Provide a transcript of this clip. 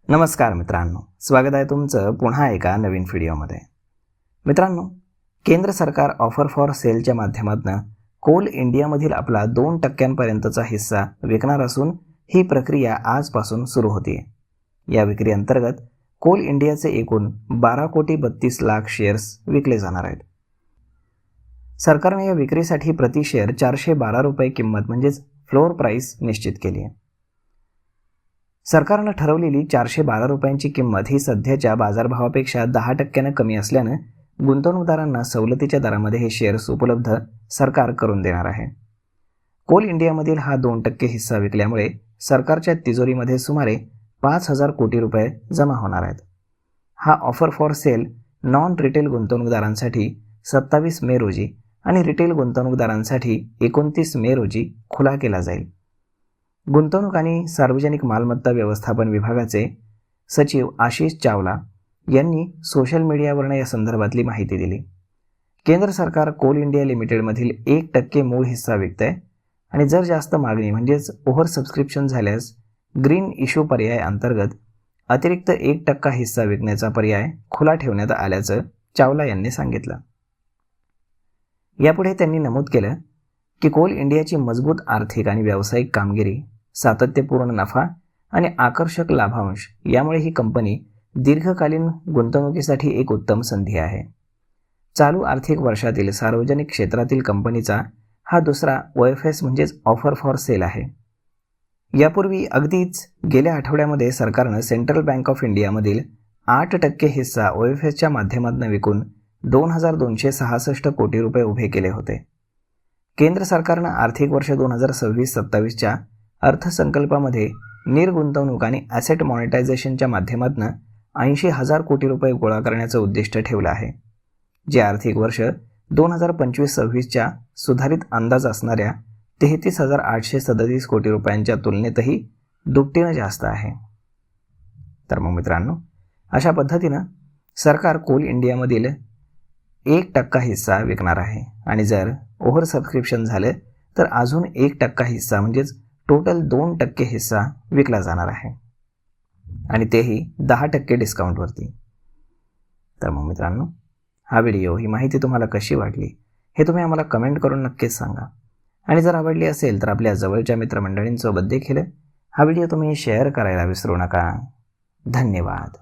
नमस्कार मित्रांनो, स्वागत आहे तुमचं पुन्हा एका नवीन व्हिडिओमध्ये. मित्रांनो, केंद्र सरकार ऑफर फॉर सेलच्या माध्यमातून कोल इंडियामधील आपला 2% हिस्सा विकणार असून ही प्रक्रिया आजपासून सुरू होती. या विक्री अंतर्गत कोल इंडियाचे एकूण 12,32,00,000 शेअर्स विकले जाणार आहेत. सरकारने या विक्रीसाठी प्रति शेअर 412 रुपये किंमत म्हणजेच फ्लोअर प्राइस निश्चित केली आहे. सरकारनं ठरवलेली 412 रुपयांची किंमत ही सध्याच्या बाजारभावापेक्षा 10% कमी असल्यानं गुंतवणूकदारांना सवलतीच्या दरामध्ये हे शेअर्स उपलब्ध सरकार करून देणार आहे. कोल इंडियामधील हा 2% हिस्सा विकल्यामुळे सरकारच्या तिजोरीमध्ये सुमारे 5,000 कोटी रुपये जमा होणार आहेत. हा offer for sale non retail गुंतवणूकदारांसाठी 27 मे रोजी आणि रिटेल गुंतवणूकदारांसाठी 29 मे रोजी खुला केला जाईल. गुंतवणूक आणि सार्वजनिक मालमत्ता व्यवस्थापन विभागाचे सचिव आशिष चावला यांनी सोशल मीडियावरून या संदर्भातली माहिती दिली. केंद्र सरकार कोल इंडिया लिमिटेडमधील 1% मूळ हिस्सा विकते आणि जर जास्त मागणी म्हणजेच ओव्हर सबस्क्रिप्शन झाल्यास ग्रीन इश्यू पर्याय अंतर्गत अतिरिक्त 1% हिस्सा विकण्याचा पर्याय खुला ठेवण्यात आल्याचं चावला यांनी सांगितलं. यापुढे त्यांनी नमूद केलं की कोल इंडियाची मजबूत आर्थिक आणि व्यावसायिक कामगिरी, सातत्यपूर्ण नफा आणि आकर्षक लाभांश यामुळे ही कंपनी दीर्घकालीन गुंतवणुकीसाठी एक उत्तम संधी आहे. चालू आर्थिक वर्षातील सार्वजनिक क्षेत्रातील कंपनीचा हा दुसरा OFS म्हणजेच ऑफर फॉर सेल आहे. यापूर्वी अगदीच गेल्या आठवड्यामध्ये सरकारनं सेंट्रल बँक ऑफ इंडियामधील 8% हिस्सा OFSच्या माध्यमातून विकून 2,266 कोटी रुपये उभे केले होते. केंद्र सरकारनं आर्थिक वर्ष 2026-27च्या अर्थसंकल्पामध्ये निर्गुंतवणूक आणि ॲसेट मॉनिटायझेशनच्या माध्यमातून 80,000 कोटी रुपये गोळा करण्याचं उद्दिष्ट ठेवलं आहे, जे आर्थिक वर्ष 2025-26च्या सुधारित अंदाज असणाऱ्या 33,837 कोटी रुपयांच्या तुलनेतही दुपटीनं जास्त आहे. तर मग मित्रांनो, अशा पद्धतीनं सरकार कोल इंडियामधील 1% हिस्सा विकणार आहे आणि जर ओव्हर सबस्क्रिप्शन झालं तर अजून 1% हिस्सा म्हणजेच टोटल 2% हिस्सा विकला जाणार आहे आणि तेही 10% डिस्काउंटवरती. तर मग मित्रांनो, हा व्हिडिओ, ही माहिती तुम्हाला कशी वाटली हे तुम्ही आम्हाला कमेंट करून नक्कीच सांगा. आणि जर आवडली असेल तर आपल्या जवळच्या मित्रमंडळींसोबत देखील हा व्हिडिओ तुम्ही शेअर करायला विसरू नका. धन्यवाद.